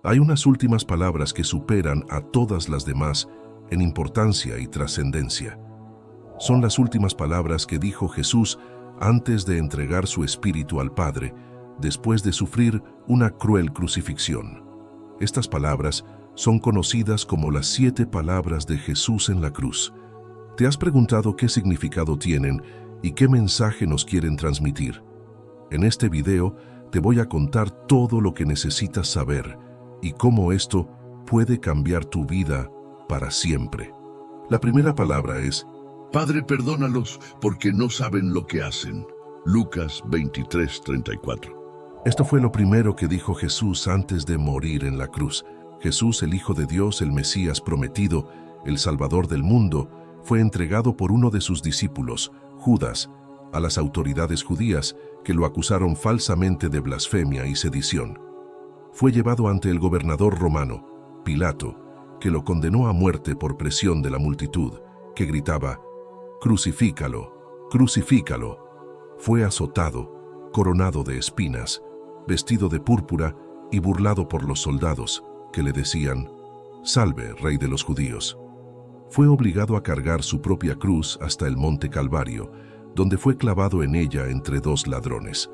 Hay unas últimas palabras que superan a todas las demás en importancia y trascendencia. Son las últimas palabras que dijo Jesús antes de entregar su espíritu al Padre, después de sufrir una cruel crucifixión. Estas palabras son conocidas como las 7 palabras de Jesús en la cruz. ¿Te has preguntado qué significado tienen y qué mensaje nos quieren transmitir? En este video te voy a contar todo lo que necesitas saber y cómo esto puede cambiar tu vida para siempre. La primera palabra es: Padre, perdónalos porque no saben lo que hacen. Lucas 23:34. Esto fue lo primero que dijo Jesús antes de morir en la cruz. Jesús, el Hijo de Dios, el Mesías prometido, el Salvador del mundo, fue entregado por uno de sus discípulos, Judas, a las autoridades judías que lo acusaron falsamente de blasfemia y sedición. Fue llevado ante el gobernador romano, Pilato, que lo condenó a muerte por presión de la multitud, que gritaba: «Crucifícalo, crucifícalo». Fue azotado, coronado de espinas, vestido de púrpura y burlado por los soldados, que le decían: «Salve, Rey de los judíos». Fue obligado a cargar su propia cruz hasta el monte Calvario, donde fue clavado en ella entre 2 ladrones.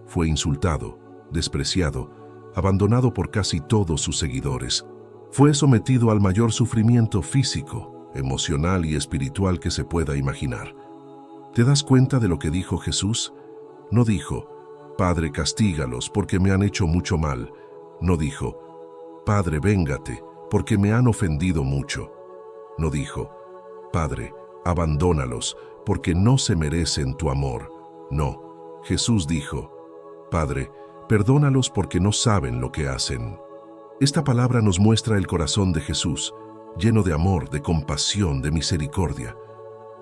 Fue insultado, despreciado, abandonado por casi todos sus seguidores. Fue sometido al mayor sufrimiento físico, emocional y espiritual que se pueda imaginar. ¿Te das cuenta de lo que dijo Jesús? No dijo: «Padre, castígalos porque me han hecho mucho mal». No dijo: «Padre, véngate porque me han ofendido mucho». No dijo: «Padre, abandónalos porque no se merecen tu amor». No, Jesús dijo: «Padre, perdónalos porque no saben lo que hacen». Esta palabra nos muestra el corazón de Jesús, lleno de amor, de compasión, de misericordia.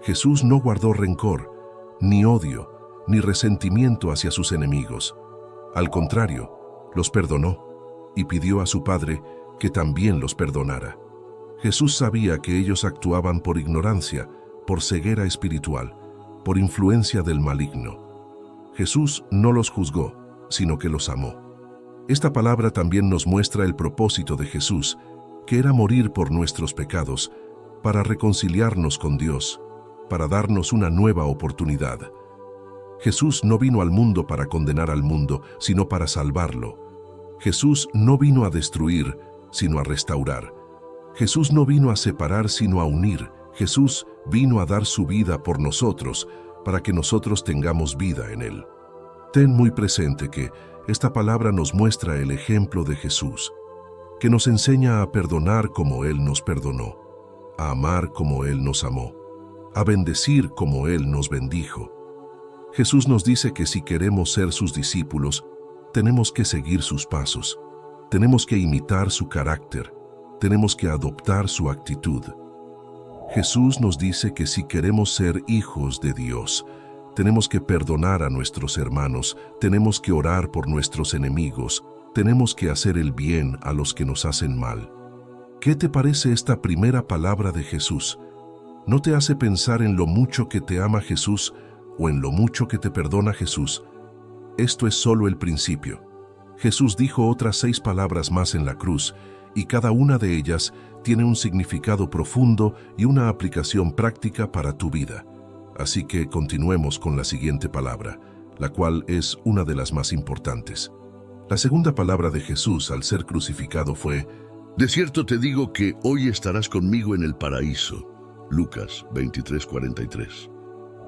Jesús no guardó rencor, ni odio, ni resentimiento hacia sus enemigos. Al contrario, los perdonó y pidió a su Padre que también los perdonara. Jesús sabía que ellos actuaban por ignorancia, por ceguera espiritual, por influencia del maligno. Jesús no los juzgó, sino que los amó. Esta palabra también nos muestra el propósito de Jesús, que era morir por nuestros pecados, para reconciliarnos con Dios, para darnos una nueva oportunidad. Jesús no vino al mundo para condenar al mundo, sino para salvarlo. Jesús no vino a destruir, sino a restaurar. Jesús no vino a separar, sino a unir. Jesús vino a dar su vida por nosotros, para que nosotros tengamos vida en Él. Ten muy presente que esta palabra nos muestra el ejemplo de Jesús, que nos enseña a perdonar como Él nos perdonó, a amar como Él nos amó, a bendecir como Él nos bendijo. Jesús nos dice que si queremos ser sus discípulos, tenemos que seguir sus pasos, tenemos que imitar su carácter, tenemos que adoptar su actitud. Jesús nos dice que si queremos ser hijos de Dios, tenemos que perdonar a nuestros hermanos, tenemos que orar por nuestros enemigos, tenemos que hacer el bien a los que nos hacen mal. ¿Qué te parece esta primera palabra de Jesús? ¿No te hace pensar en lo mucho que te ama Jesús o en lo mucho que te perdona Jesús? Esto es solo el principio. Jesús dijo otras 6 palabras más en la cruz, y cada una de ellas tiene un significado profundo y una aplicación práctica para tu vida. Así que continuemos con la siguiente palabra, la cual es una de las más importantes. La segunda palabra de Jesús al ser crucificado fue: De cierto te digo que hoy estarás conmigo en el paraíso. Lucas 23:43.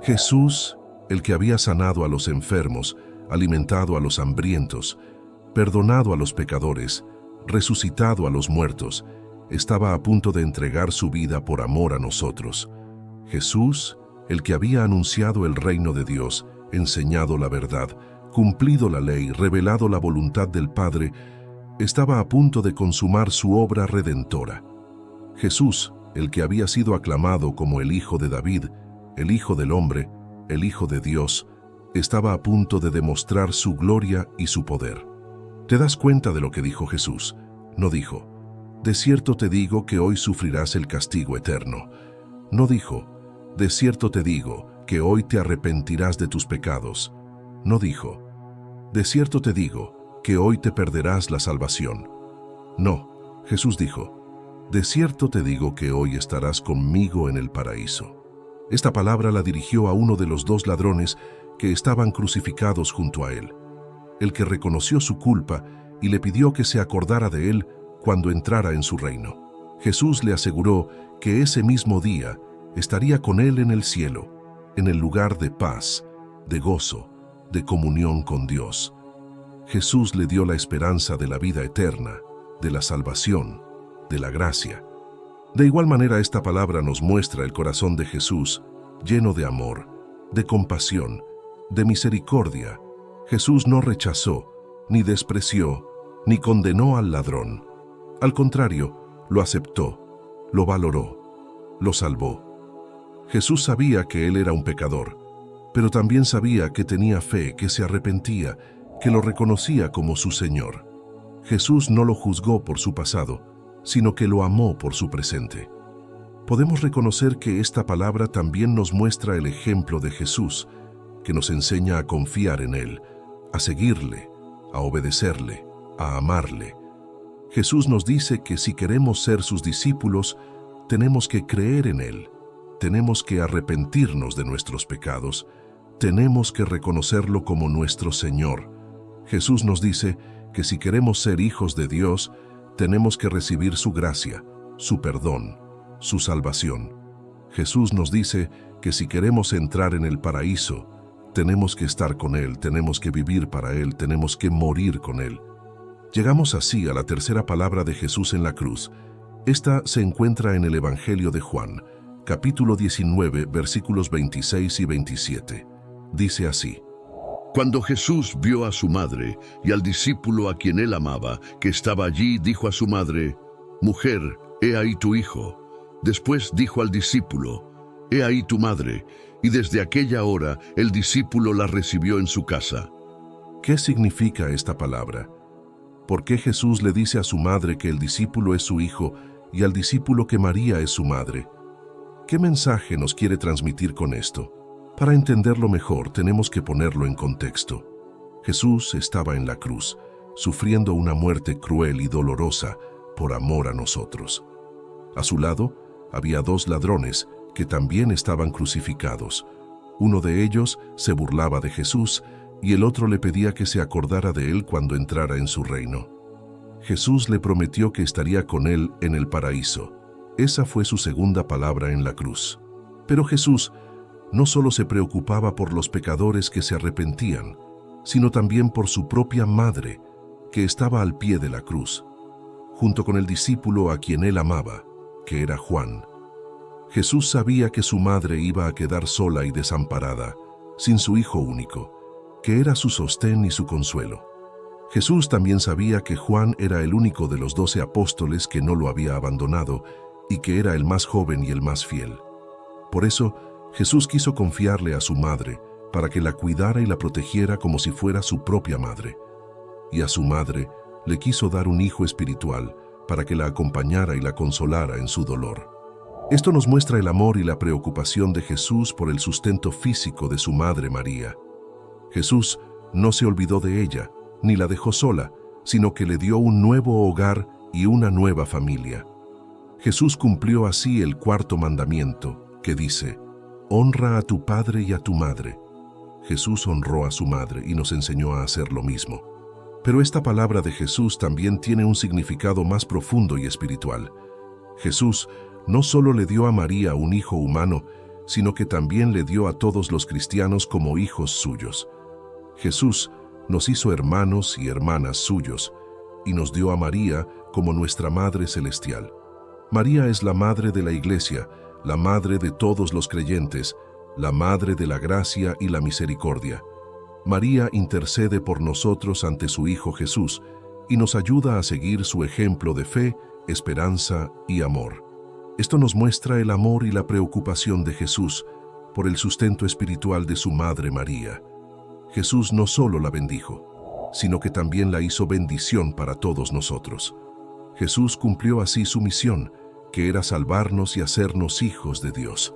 Jesús, el que había sanado a los enfermos, alimentado a los hambrientos, perdonado a los pecadores, resucitado a los muertos, estaba a punto de entregar su vida por amor a nosotros. Jesús, el que había anunciado el reino de Dios, enseñado la verdad, cumplido la ley, revelado la voluntad del Padre, estaba a punto de consumar su obra redentora. Jesús, el que había sido aclamado como el Hijo de David, el Hijo del Hombre, el Hijo de Dios, estaba a punto de demostrar su gloria y su poder. ¿Te das cuenta de lo que dijo Jesús? No dijo: «De cierto te digo que hoy sufrirás el castigo eterno». No dijo: «De cierto te digo que hoy te arrepentirás de tus pecados». No dijo: «De cierto te digo que hoy te perderás la salvación». No, Jesús dijo, de cierto te digo que hoy estarás conmigo en el paraíso. Esta palabra la dirigió a uno de los dos ladrones que estaban crucificados junto a él, el que reconoció su culpa y le pidió que se acordara de él cuando entrara en su reino. Jesús le aseguró que ese mismo día estaría con él en el cielo, en el lugar de paz, de gozo, de comunión con Dios. Jesús le dio la esperanza de la vida eterna, de la salvación, de la gracia. De igual manera, esta palabra nos muestra el corazón de Jesús, lleno de amor, de compasión, de misericordia. Jesús no rechazó, ni despreció, ni condenó al ladrón. Al contrario, lo aceptó, lo valoró, lo salvó. Jesús sabía que él era un pecador, pero también sabía que tenía fe, que se arrepentía, que lo reconocía como su Señor. Jesús no lo juzgó por su pasado, sino que lo amó por su presente. Podemos reconocer que esta palabra también nos muestra el ejemplo de Jesús, que nos enseña a confiar en Él, a seguirle, a obedecerle, a amarle. Jesús nos dice que si queremos ser sus discípulos, tenemos que creer en Él, tenemos que arrepentirnos de nuestros pecados, tenemos que reconocerlo como nuestro Señor. Jesús nos dice que si queremos ser hijos de Dios, tenemos que recibir su gracia, su perdón, su salvación. Jesús nos dice que si queremos entrar en el paraíso, tenemos que estar con Él, tenemos que vivir para Él, tenemos que morir con Él. Llegamos así a la tercera palabra de Jesús en la cruz. Esta se encuentra en el Evangelio de Juan, capítulo 19, versículos 26 y 27. Dice así: Cuando Jesús vio a su madre y al discípulo a quien él amaba, que estaba allí, dijo a su madre: Mujer, he ahí tu hijo. Después dijo al discípulo: He ahí tu madre. Y desde aquella hora el discípulo la recibió en su casa. ¿Qué significa esta palabra? ¿Por qué Jesús le dice a su madre que el discípulo es su hijo y al discípulo que María es su madre? ¿Qué mensaje nos quiere transmitir con esto? Para entenderlo mejor, tenemos que ponerlo en contexto. Jesús estaba en la cruz, sufriendo una muerte cruel y dolorosa por amor a nosotros. A su lado había dos ladrones que también estaban crucificados. Uno de ellos se burlaba de Jesús y el otro le pedía que se acordara de él cuando entrara en su reino. Jesús le prometió que estaría con él en el paraíso. Esa fue su segunda palabra en la cruz. Pero Jesús no solo se preocupaba por los pecadores que se arrepentían, sino también por su propia madre, que estaba al pie de la cruz, junto con el discípulo a quien él amaba, que era Juan. Jesús sabía que su madre iba a quedar sola y desamparada, sin su hijo único, que era su sostén y su consuelo. Jesús también sabía que Juan era el único de los 12 apóstoles que no lo había abandonado y que era el más joven y el más fiel. Por eso, Jesús quiso confiarle a su madre para que la cuidara y la protegiera como si fuera su propia madre. Y a su madre le quiso dar un hijo espiritual para que la acompañara y la consolara en su dolor. Esto nos muestra el amor y la preocupación de Jesús por el sustento físico de su madre María. Jesús no se olvidó de ella, ni la dejó sola, sino que le dio un nuevo hogar y una nueva familia. Jesús cumplió así el cuarto mandamiento, que dice: honra a tu padre y a tu madre. Jesús honró a su madre y nos enseñó a hacer lo mismo. Pero esta palabra de Jesús también tiene un significado más profundo y espiritual. Jesús no solo le dio a María un hijo humano, sino que también le dio a todos los cristianos como hijos suyos. Jesús nos hizo hermanos y hermanas suyos, y nos dio a María como nuestra Madre Celestial. María es la Madre de la Iglesia, la Madre de todos los creyentes, la Madre de la gracia y la misericordia. María intercede por nosotros ante su Hijo Jesús y nos ayuda a seguir su ejemplo de fe, esperanza y amor. Esto nos muestra el amor y la preocupación de Jesús por el sustento espiritual de su Madre María. Jesús no solo la bendijo, sino que también la hizo bendición para todos nosotros. Jesús cumplió así su misión, que era salvarnos y hacernos hijos de Dios.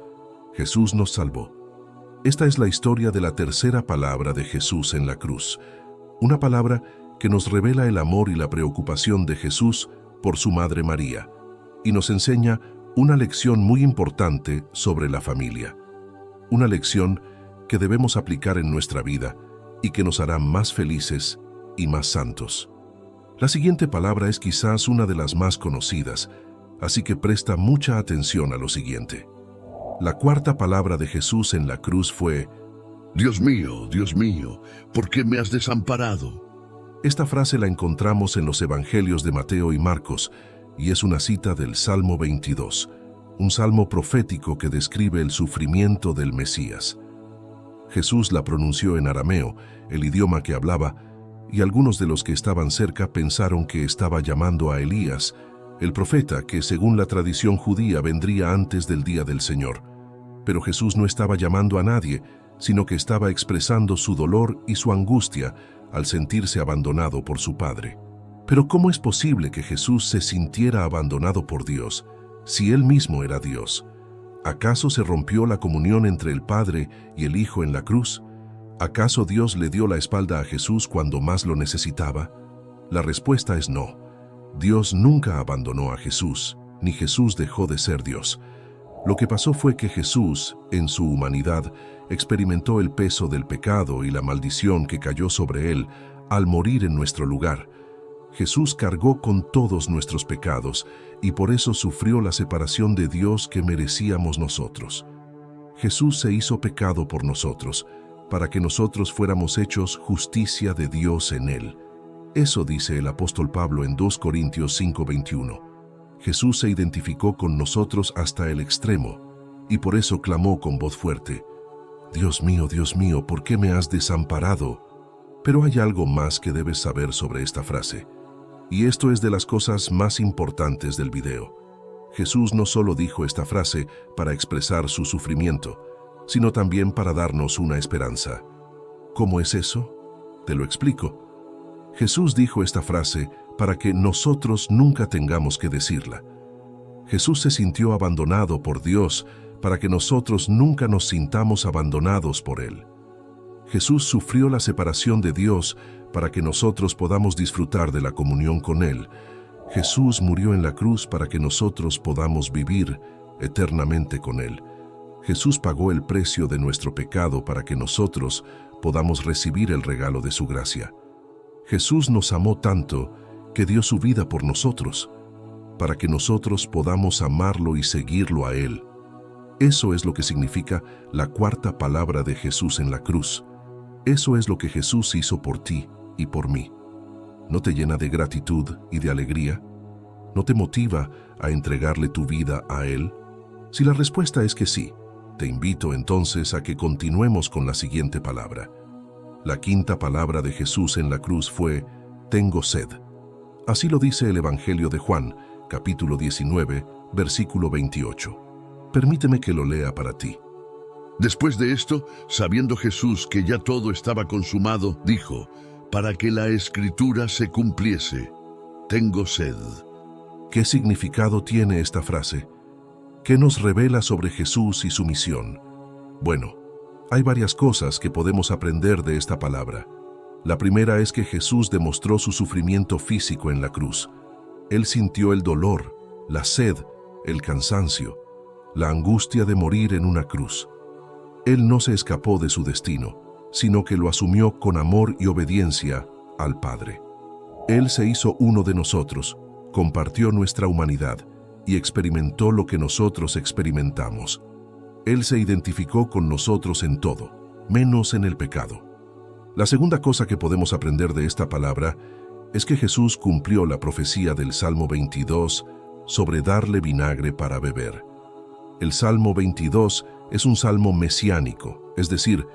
Jesús nos salvó. Esta es la historia de la tercera palabra de Jesús en la cruz, una palabra que nos revela el amor y la preocupación de Jesús por su madre María, y nos enseña una lección muy importante sobre la familia. Una lección que debemos aplicar en nuestra vida y que nos hará más felices y más santos. La siguiente palabra es quizás una de las más conocidas, así que presta mucha atención a lo siguiente. La cuarta palabra de Jesús en la cruz fue: Dios mío, ¿por qué me has desamparado? Esta frase la encontramos en los Evangelios de Mateo y Marcos, y es una cita del Salmo 22, un salmo profético que describe el sufrimiento del Mesías. Jesús la pronunció en arameo, el idioma que hablaba, y algunos de los que estaban cerca pensaron que estaba llamando a Elías, el profeta que según la tradición judía vendría antes del día del Señor. Pero Jesús no estaba llamando a nadie, sino que estaba expresando su dolor y su angustia al sentirse abandonado por su Padre. Pero ¿cómo es posible que Jesús se sintiera abandonado por Dios si Él mismo era Dios? ¿Acaso se rompió la comunión entre el Padre y el Hijo en la cruz? ¿Acaso Dios le dio la espalda a Jesús cuando más lo necesitaba? La respuesta es no. Dios nunca abandonó a Jesús, ni Jesús dejó de ser Dios. Lo que pasó fue que Jesús, en su humanidad, experimentó el peso del pecado y la maldición que cayó sobre Él al morir en nuestro lugar. Jesús cargó con todos nuestros pecados y por eso sufrió la separación de Dios que merecíamos nosotros. Jesús se hizo pecado por nosotros, para que nosotros fuéramos hechos justicia de Dios en Él. Eso dice el apóstol Pablo en 2 Corintios 5:21. Jesús se identificó con nosotros hasta el extremo, y por eso clamó con voz fuerte: Dios mío, ¿por qué me has desamparado? Pero hay algo más que debes saber sobre esta frase, y esto es de las cosas más importantes del video. Jesús no solo dijo esta frase para expresar su sufrimiento, sino también para darnos una esperanza. ¿Cómo es eso? Te lo explico. Jesús dijo esta frase para que nosotros nunca tengamos que decirla. Jesús se sintió abandonado por Dios para que nosotros nunca nos sintamos abandonados por Él. Jesús sufrió la separación de Dios para que nosotros podamos disfrutar de la comunión con Él. Jesús murió en la cruz para que nosotros podamos vivir eternamente con Él. Jesús pagó el precio de nuestro pecado para que nosotros podamos recibir el regalo de su gracia. Jesús nos amó tanto que dio su vida por nosotros, para que nosotros podamos amarlo y seguirlo a Él. Eso es lo que significa la cuarta palabra de Jesús en la cruz. Eso es lo que Jesús hizo por ti y por mí. ¿No te llena de gratitud y de alegría? ¿No te motiva a entregarle tu vida a Él? Si la respuesta es que sí, te invito entonces a que continuemos con la siguiente palabra. La quinta palabra de Jesús en la cruz fue: tengo sed. Así lo dice el Evangelio de Juan, capítulo 19, versículo 28. Permíteme que lo lea para ti. Después de esto, sabiendo Jesús que ya todo estaba consumado, dijo: para que la Escritura se cumpliese, tengo sed. ¿Qué significado tiene esta frase? ¿Qué nos revela sobre Jesús y su misión? Bueno, hay varias cosas que podemos aprender de esta palabra. La primera es que Jesús demostró su sufrimiento físico en la cruz. Él sintió el dolor, la sed, el cansancio, la angustia de morir en una cruz. Él no se escapó de su destino, sino que lo asumió con amor y obediencia al Padre. Él se hizo uno de nosotros, compartió nuestra humanidad y experimentó lo que nosotros experimentamos. Él se identificó con nosotros en todo, menos en el pecado. La segunda cosa que podemos aprender de esta palabra es que Jesús cumplió la profecía del Salmo 22 sobre darle vinagre para beber. El Salmo 22 es un salmo mesiánico, es decir,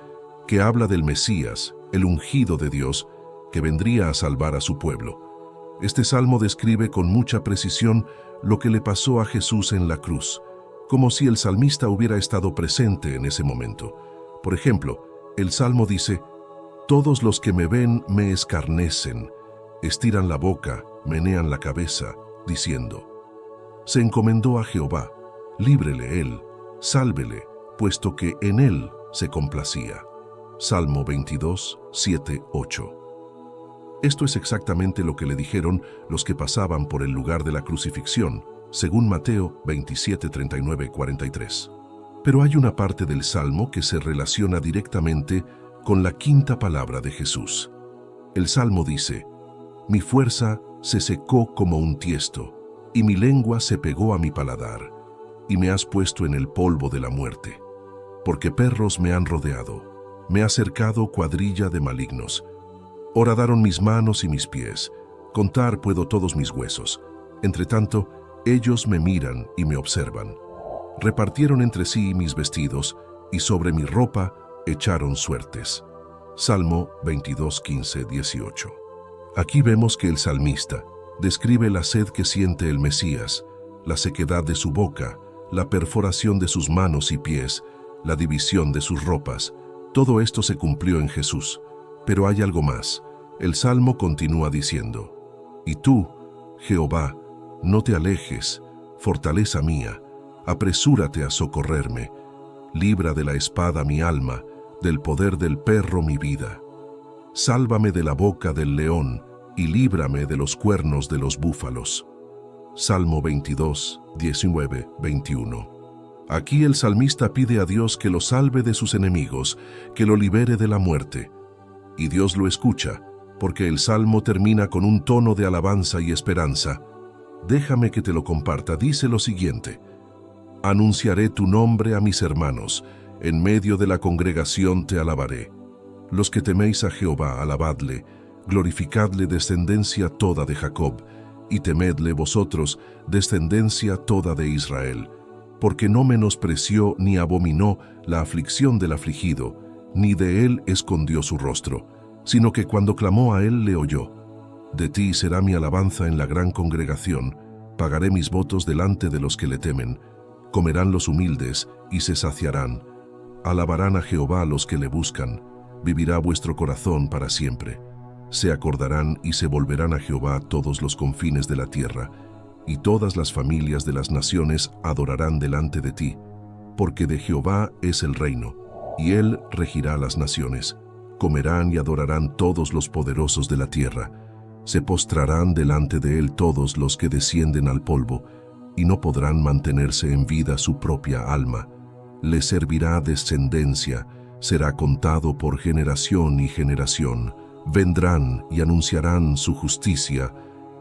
que habla del Mesías, el ungido de Dios, que vendría a salvar a su pueblo. Este salmo describe con mucha precisión lo que le pasó a Jesús en la cruz, como si el salmista hubiera estado presente en ese momento. Por ejemplo, el salmo dice: todos los que me ven me escarnecen, estiran la boca, menean la cabeza, diciendo: se encomendó a Jehová, líbrele él, sálvele, puesto que en él se complacía. Salmo 22, 7, 8. Esto es exactamente lo que le dijeron los que pasaban por el lugar de la crucifixión, según Mateo 27, 39, 43. Pero hay una parte del Salmo que se relaciona directamente con la quinta palabra de Jesús. El Salmo dice: «Mi fuerza se secó como un tiesto, y mi lengua se pegó a mi paladar, y me has puesto en el polvo de la muerte. Porque perros me han rodeado, me ha cercado cuadrilla de malignos. Horadaron mis manos y mis pies, contar puedo todos mis huesos. Entre tanto, ellos me miran y me observan. Repartieron entre sí mis vestidos, y sobre mi ropa echaron suertes». Salmo 22, 15, 18. Aquí vemos que el salmista describe la sed que siente el Mesías, la sequedad de su boca, la perforación de sus manos y pies, la división de sus ropas. Todo esto se cumplió en Jesús. Pero hay algo más. El Salmo continúa diciendo: «Y tú, Jehová, no te alejes, fortaleza mía, apresúrate a socorrerme. Libra de la espada mi alma, del poder del perro mi vida. Sálvame de la boca del león y líbrame de los cuernos de los búfalos». Salmo 22, 19, 21. Aquí el salmista pide a Dios que lo salve de sus enemigos, que lo libere de la muerte. Y Dios lo escucha, porque el Salmo termina con un tono de alabanza y esperanza. Déjame que te lo comparta. Dice lo siguiente: «Anunciaré tu nombre a mis hermanos, en medio de la congregación te alabaré. Los que teméis a Jehová, alabadle, glorificadle descendencia toda de Jacob, y temedle vosotros, descendencia toda de Israel. Porque no menospreció ni abominó la aflicción del afligido, ni de él escondió su rostro, sino que cuando clamó a él le oyó. De ti será mi alabanza en la gran congregación, pagaré mis votos delante de los que le temen. Comerán los humildes y se saciarán. Alabarán a Jehová los que le buscan. Vivirá vuestro corazón para siempre. Se acordarán y se volverán a Jehová todos los confines de la tierra, y todas las familias de las naciones adorarán delante de ti, porque de Jehová es el reino, y él regirá las naciones. Comerán y adorarán todos los poderosos de la tierra. Se postrarán delante de él todos los que descienden al polvo, y no podrán mantenerse en vida su propia alma. Le servirá descendencia, será contado por generación y generación. Vendrán y anunciarán su justicia.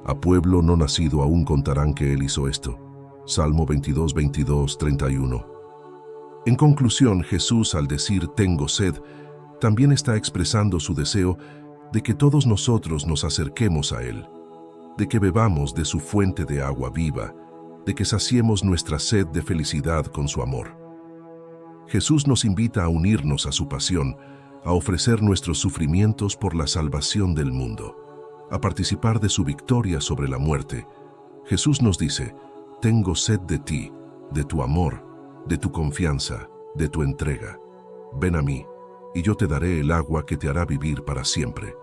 A pueblo no nacido aún contarán que él hizo esto. Salmo 22, 22, 31. En conclusión, Jesús, al decir «tengo sed», también está expresando su deseo de que todos nosotros nos acerquemos a Él, de que bebamos de su fuente de agua viva, de que saciemos nuestra sed de felicidad con su amor. Jesús nos invita a unirnos a su pasión, a ofrecer nuestros sufrimientos por la salvación del mundo, a participar de su victoria sobre la muerte. Jesús nos dice: «Tengo sed de ti, de tu amor, de tu confianza, de tu entrega. Ven a mí, y yo te daré el agua que te hará vivir para siempre».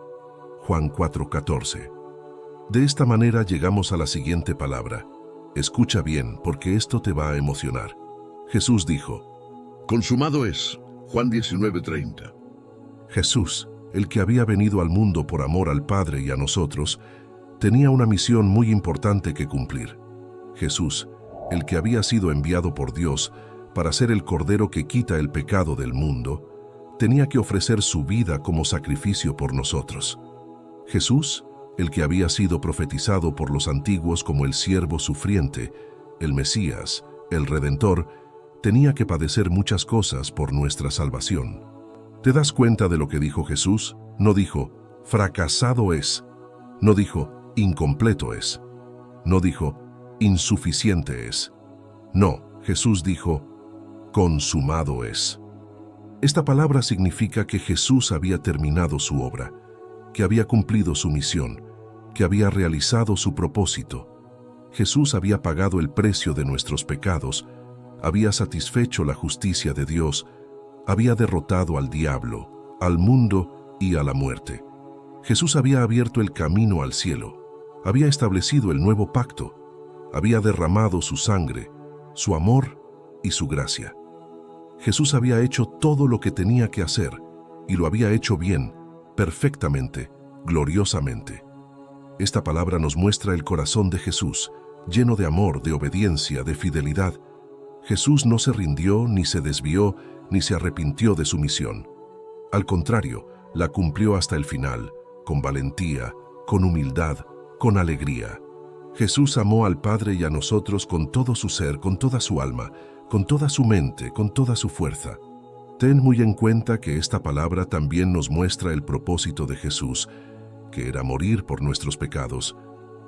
Juan 4:14. De esta manera llegamos a la siguiente palabra. Escucha bien, porque esto te va a emocionar. Jesús dijo: «Consumado es». Juan 19:30. Jesús, el que había venido al mundo por amor al Padre y a nosotros, tenía una misión muy importante que cumplir. Jesús, el que había sido enviado por Dios para ser el Cordero que quita el pecado del mundo, tenía que ofrecer su vida como sacrificio por nosotros. Jesús, el que había sido profetizado por los antiguos como el siervo sufriente, el Mesías, el Redentor, tenía que padecer muchas cosas por nuestra salvación. ¿Te das cuenta de lo que dijo Jesús? No dijo: «fracasado es». No dijo: «incompleto es». No dijo: «insuficiente es». No, Jesús dijo: «consumado es». Esta palabra significa que Jesús había terminado su obra, que había cumplido su misión, que había realizado su propósito. Jesús había pagado el precio de nuestros pecados, había satisfecho la justicia de Dios, había derrotado al diablo, al mundo y a la muerte. Jesús había abierto el camino al cielo, había establecido el nuevo pacto, había derramado su sangre, su amor y su gracia. Jesús había hecho todo lo que tenía que hacer, y lo había hecho bien, perfectamente, gloriosamente. Esta palabra nos muestra el corazón de Jesús, lleno de amor, de obediencia, de fidelidad. Jesús no se rindió, ni se desvió, ni se arrepintió de su misión. Al contrario, la cumplió hasta el final, con valentía, con humildad, con alegría. Jesús amó al Padre y a nosotros con todo su ser, con toda su alma, con toda su mente, con toda su fuerza. Ten muy en cuenta que esta palabra también nos muestra el propósito de Jesús, que era morir por nuestros pecados,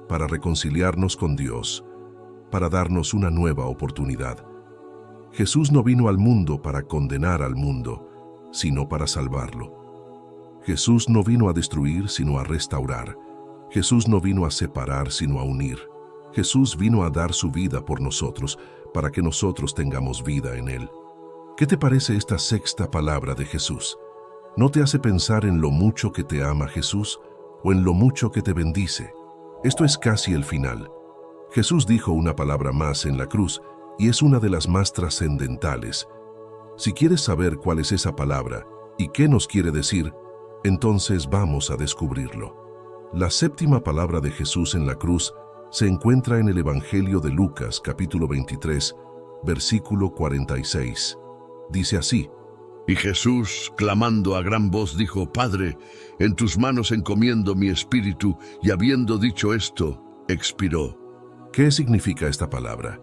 para reconciliarnos con Dios, para darnos una nueva oportunidad. Jesús no vino al mundo para condenar al mundo, sino para salvarlo. Jesús no vino a destruir, sino a restaurar. Jesús no vino a separar, sino a unir. Jesús vino a dar su vida por nosotros, para que nosotros tengamos vida en Él. ¿Qué te parece esta sexta palabra de Jesús? ¿No te hace pensar en lo mucho que te ama Jesús o en lo mucho que te bendice? Esto es casi el final. Jesús dijo una palabra más en la cruz y es una de las más trascendentales. Si quieres saber cuál es esa palabra y qué nos quiere decir, entonces vamos a descubrirlo. La séptima palabra de Jesús en la cruz se encuentra en el Evangelio de Lucas, capítulo 23, versículo 46. Dice así: Y Jesús, clamando a gran voz, dijo: Padre, en tus manos encomiendo mi espíritu, y habiendo dicho esto, expiró. ¿Qué significa esta palabra?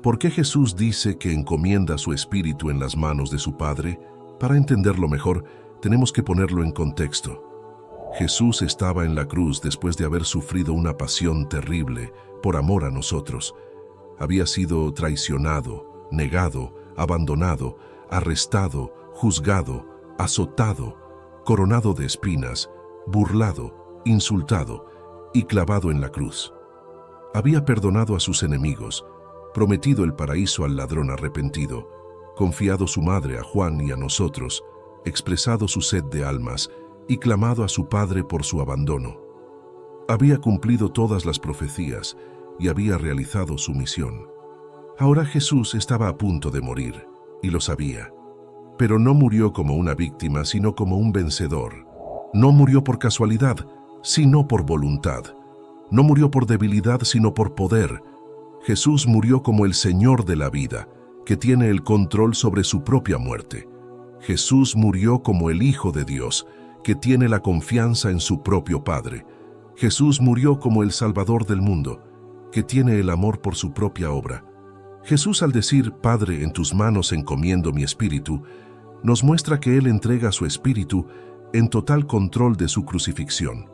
¿Por qué Jesús dice que encomienda su espíritu en las manos de su Padre? Para entenderlo mejor, tenemos que ponerlo en contexto. Jesús estaba en la cruz después de haber sufrido una pasión terrible por amor a nosotros. Había sido traicionado, negado, abandonado, arrestado, juzgado, azotado, coronado de espinas, burlado, insultado y clavado en la cruz. Había perdonado a sus enemigos, prometido el paraíso al ladrón arrepentido, confiado su madre a Juan y a nosotros, expresado su sed de almas y clamado a su Padre por su abandono. Había cumplido todas las profecías y había realizado su misión. Ahora Jesús estaba a punto de morir, y lo sabía. Pero no murió como una víctima, sino como un vencedor. No murió por casualidad, sino por voluntad. No murió por debilidad, sino por poder. Jesús murió como el Señor de la vida, que tiene el control sobre su propia muerte. Jesús murió como el Hijo de Dios, que tiene la confianza en su propio Padre. Jesús murió como el Salvador del mundo, que tiene el amor por su propia obra. Jesús, al decir: Padre, en tus manos encomiendo mi espíritu, nos muestra que Él entrega su espíritu en total control de su crucifixión.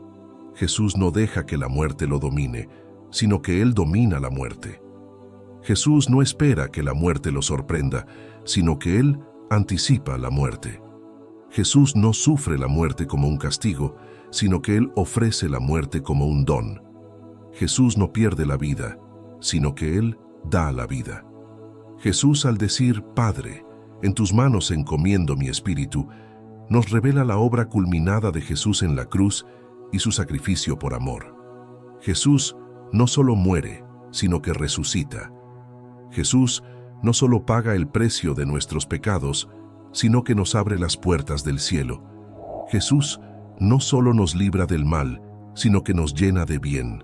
Jesús no deja que la muerte lo domine, sino que Él domina la muerte. Jesús no espera que la muerte lo sorprenda, sino que Él anticipa la muerte. Jesús no sufre la muerte como un castigo, sino que Él ofrece la muerte como un don. Jesús no pierde la vida, sino que Él da la vida. Jesús, al decir: Padre, en tus manos encomiendo mi espíritu, nos revela la obra culminada de Jesús en la cruz y su sacrificio por amor. Jesús no solo muere, sino que resucita. Jesús no solo paga el precio de nuestros pecados, sino que nos abre las puertas del cielo. Jesús no solo nos libra del mal, sino que nos llena de bien.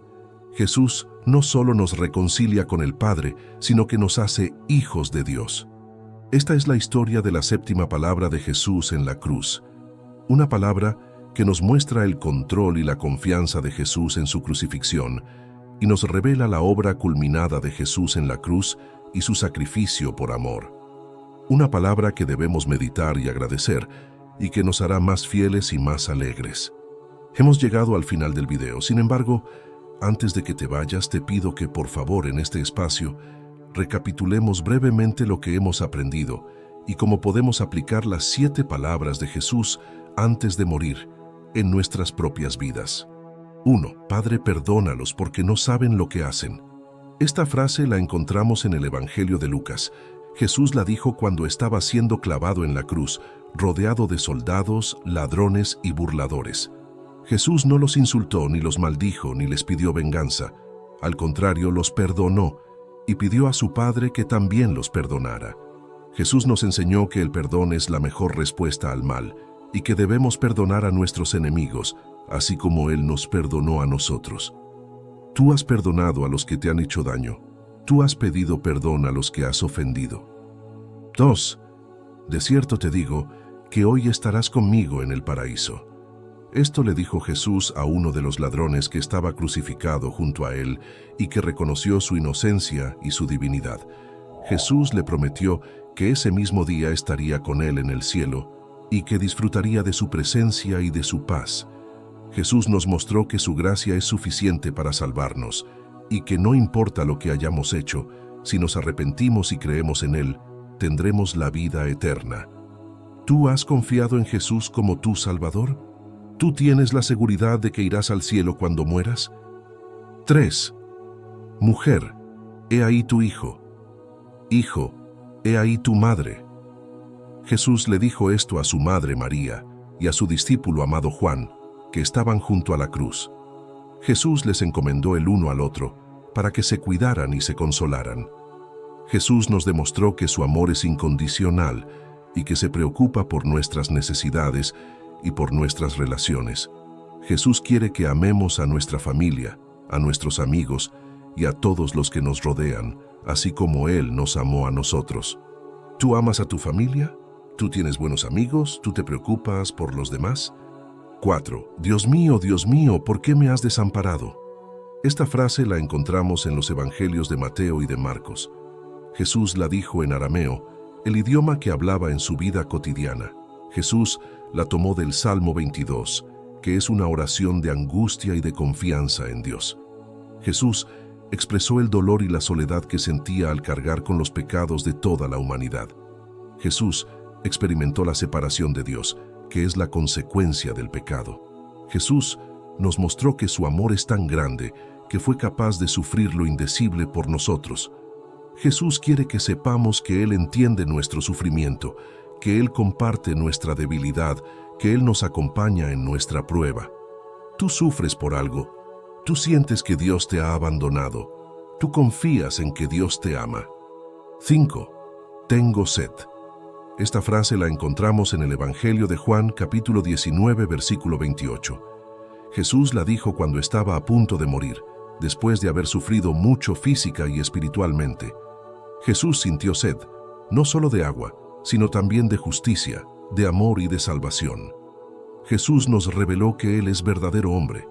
Jesús no solo nos reconcilia con el Padre, sino que nos hace hijos de Dios. Esta es la historia de la séptima palabra de Jesús en la cruz. Una palabra que nos muestra el control y la confianza de Jesús en su crucifixión y nos revela la obra culminada de Jesús en la cruz y su sacrificio por amor. Una palabra que debemos meditar y agradecer y que nos hará más fieles y más alegres. Hemos llegado al final del video. Sin embargo, antes de que te vayas, te pido que por favor en este espacio recapitulemos brevemente lo que hemos aprendido y cómo podemos aplicar las 7 palabras de Jesús antes de morir en nuestras propias vidas. 1. Padre, perdónalos porque no saben lo que hacen. Esta frase la encontramos en el Evangelio de Lucas. Jesús la dijo cuando estaba siendo clavado en la cruz, rodeado de soldados, ladrones y burladores. Jesús no los insultó, ni los maldijo, ni les pidió venganza. Al contrario, los perdonó y pidió a su Padre que también los perdonara. Jesús nos enseñó que el perdón es la mejor respuesta al mal y que debemos perdonar a nuestros enemigos, así como Él nos perdonó a nosotros. Tú has perdonado a los que te han hecho daño. Tú has pedido perdón a los que has ofendido. 2. De cierto te digo que hoy estarás conmigo en el paraíso. Esto le dijo Jesús a uno de los ladrones que estaba crucificado junto a él y que reconoció su inocencia y su divinidad. Jesús le prometió que ese mismo día estaría con él en el cielo y que disfrutaría de su presencia y de su paz. Jesús nos mostró que su gracia es suficiente para salvarnos y que no importa lo que hayamos hecho, si nos arrepentimos y creemos en Él, tendremos la vida eterna. ¿Tú has confiado en Jesús como tu Salvador? ¿Tú tienes la seguridad de que irás al cielo cuando mueras? 3. Mujer, he ahí tu hijo. Hijo, he ahí tu madre. Jesús le dijo esto a su madre María y a su discípulo amado Juan, que estaban junto a la cruz. Jesús les encomendó el uno al otro para que se cuidaran y se consolaran. Jesús nos demostró que su amor es incondicional y que se preocupa por nuestras necesidades y por nuestras relaciones. Jesús quiere que amemos a nuestra familia, a nuestros amigos y a todos los que nos rodean, así como Él nos amó a nosotros. ¿Tú amas a tu familia? ¿Tú tienes buenos amigos? ¿Tú te preocupas por los demás? 4. Dios mío, ¿por qué me has desamparado? Esta frase la encontramos en los evangelios de Mateo y de Marcos. Jesús la dijo en arameo, el idioma que hablaba en su vida cotidiana. Jesús la tomó del Salmo 22, que es una oración de angustia y de confianza en Dios. Jesús expresó el dolor y la soledad que sentía al cargar con los pecados de toda la humanidad. Jesús experimentó la separación de Dios, que es la consecuencia del pecado. Jesús nos mostró que su amor es tan grande que fue capaz de sufrir lo indecible por nosotros. Jesús quiere que sepamos que Él entiende nuestro sufrimiento, que Él comparte nuestra debilidad, que Él nos acompaña en nuestra prueba. Tú sufres por algo. Tú sientes que Dios te ha abandonado. Tú confías en que Dios te ama. 5. Tengo sed. Esta frase la encontramos en el Evangelio de Juan, capítulo 19, versículo 28. Jesús la dijo cuando estaba a punto de morir, después de haber sufrido mucho física y espiritualmente. Jesús sintió sed, no solo de agua, sino también de justicia, de amor y de salvación. Jesús nos reveló que Él es verdadero hombre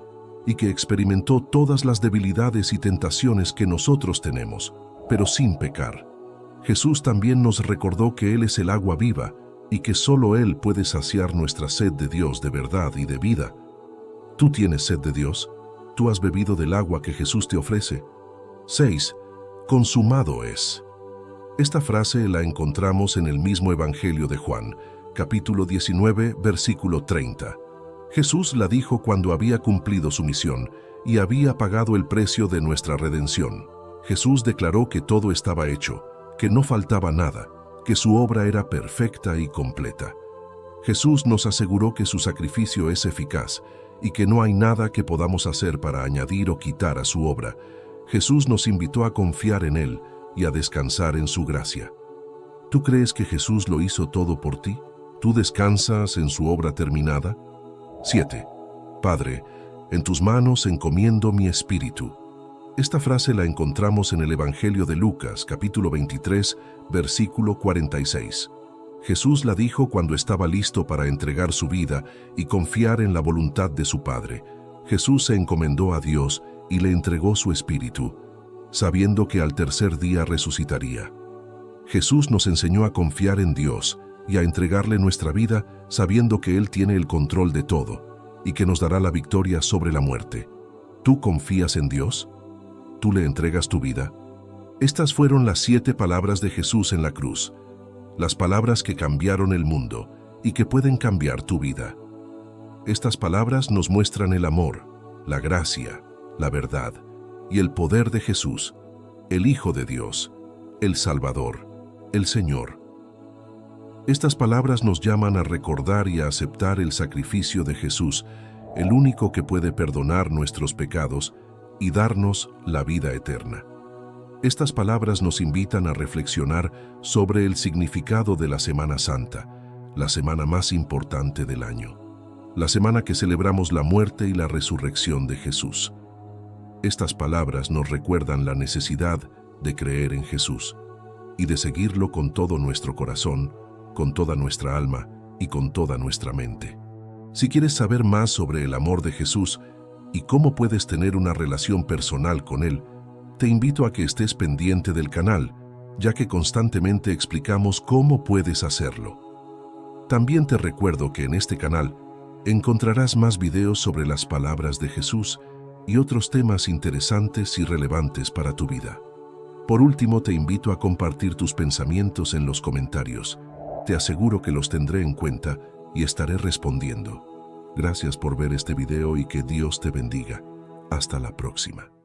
y que experimentó todas las debilidades y tentaciones que nosotros tenemos, pero sin pecar. Jesús también nos recordó que Él es el agua viva y que solo Él puede saciar nuestra sed de Dios de verdad y de vida. ¿Tú tienes sed de Dios? ¿Tú has bebido del agua que Jesús te ofrece? 6. Consumado es. Esta frase la encontramos en el mismo Evangelio de Juan, capítulo 19, versículo 30. Jesús la dijo cuando había cumplido su misión y había pagado el precio de nuestra redención. Jesús declaró que todo estaba hecho, que no faltaba nada, que su obra era perfecta y completa. Jesús nos aseguró que su sacrificio es eficaz y que no hay nada que podamos hacer para añadir o quitar a su obra. Jesús nos invitó a confiar en Él y a descansar en su gracia. ¿Tú crees que Jesús lo hizo todo por ti? ¿Tú descansas en su obra terminada? 7. Padre, en tus manos encomiendo mi espíritu. Esta frase la encontramos en el Evangelio de Lucas, capítulo 23, versículo 46. Jesús la dijo cuando estaba listo para entregar su vida y confiar en la voluntad de su Padre. Jesús se encomendó a Dios y le entregó su espíritu, sabiendo que al tercer día resucitaría. Jesús nos enseñó a confiar en Dios y a entregarle nuestra vida sabiendo que Él tiene el control de todo y que nos dará la victoria sobre la muerte. ¿Tú confías en Dios? ¿Tú le entregas tu vida? Estas fueron las 7 palabras de Jesús en la cruz, las palabras que cambiaron el mundo y que pueden cambiar tu vida. Estas palabras nos muestran el amor, la gracia, la verdad y el poder de Jesús, el Hijo de Dios, el Salvador, el Señor. Estas palabras nos llaman a recordar y a aceptar el sacrificio de Jesús, el único que puede perdonar nuestros pecados y darnos la vida eterna. Estas palabras nos invitan a reflexionar sobre el significado de la Semana Santa, la semana más importante del año. la semana que celebramos la muerte y la resurrección de Jesús. Estas palabras nos recuerdan la necesidad de creer en Jesús y de seguirlo con todo nuestro corazón, con toda nuestra alma y con toda nuestra mente. Si quieres saber más sobre el amor de Jesús y cómo puedes tener una relación personal con Él, te invito a que estés pendiente del canal, ya que constantemente explicamos cómo puedes hacerlo. También te recuerdo que en este canal encontrarás más videos sobre las palabras de Jesús y otros temas interesantes y relevantes para tu vida. Por último, te invito a compartir tus pensamientos en los comentarios. Te aseguro que los tendré en cuenta y estaré respondiendo. Gracias por ver este video y que Dios te bendiga. Hasta la próxima.